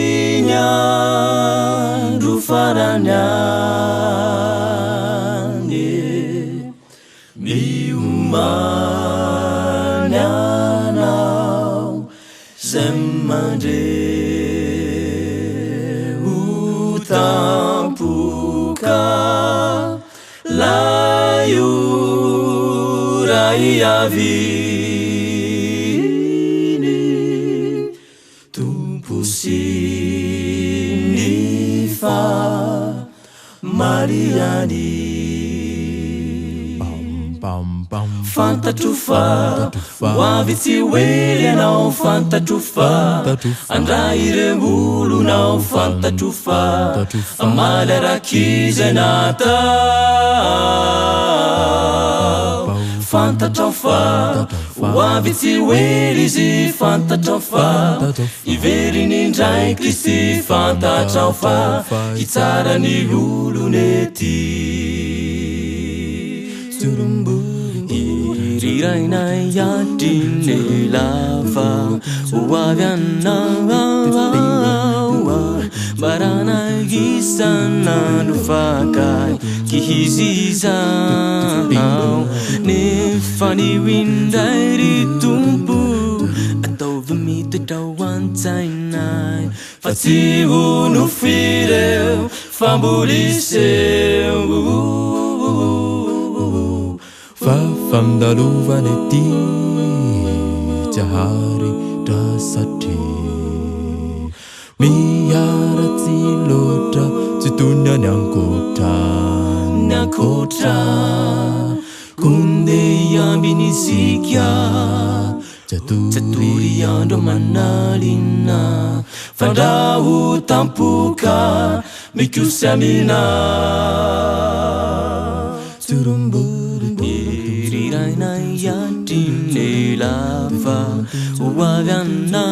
Siwerinsunia rufaranyane miumanyana zemande utampuka layu raiavini tumpusinifa Mariani Fantatufa Waviti wele nao fantatufa Andaire mulu nao fantatufa Amale rakize nata Fantatofa Waviti wele zi fantatofa Iveri ninjai Kristi fantatofa Itara ni hulu neti Iraina yatine lava Uaviana Barana gisana nufakai Kihiziza Nefani windairi tumpu Atau vemite tawan tainai Fativu nufireu Fambuliseu Fam dalu vaneti Jahari dasati Miarati lota Situnya nyangkota Kunde yang binisikia Caturi yang domanalina Fadahu tampuka Mikusamina Iraina yatine lava Uaviana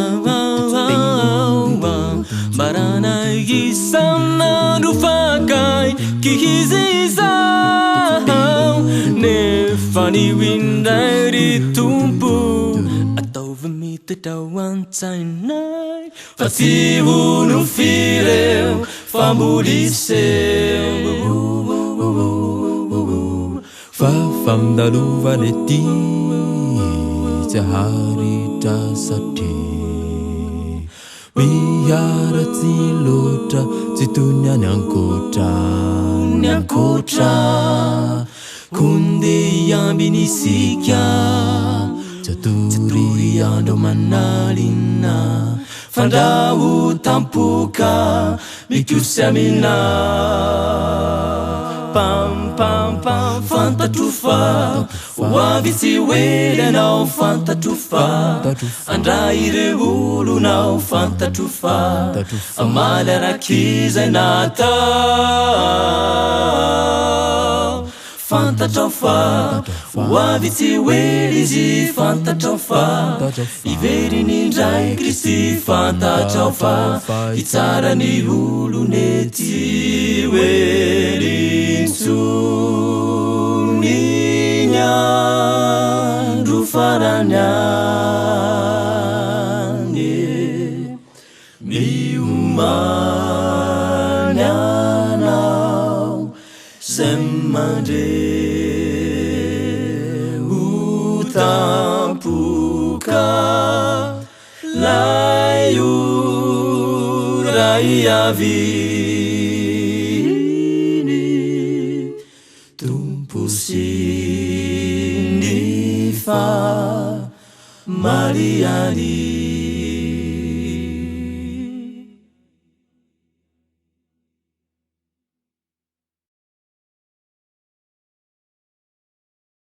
Barana gisana nufakai Kihiziza Nefani windairi tumpu Atau vemite tawan tainai Fativu nufireu Fambuliseu Fam dalu vaneti Jahari dasati Miarati lota Situnya nyangkota Kunde yang binisikia Caturi yang domanalina Fadahu tampuka Mikusamina Pam pam pam fantatufa Wavisi wele nao fantatufa Andaire ulu nao fantatufa Amale rakize nata Fantatofa Wavisi wele zi fantatofa Iveri ninjai Kristi fantatofa Itara ni ulu neti weli Sunia rufaranyane miumanyana zemande utampuka layu raiavini tumpusinifa Mariani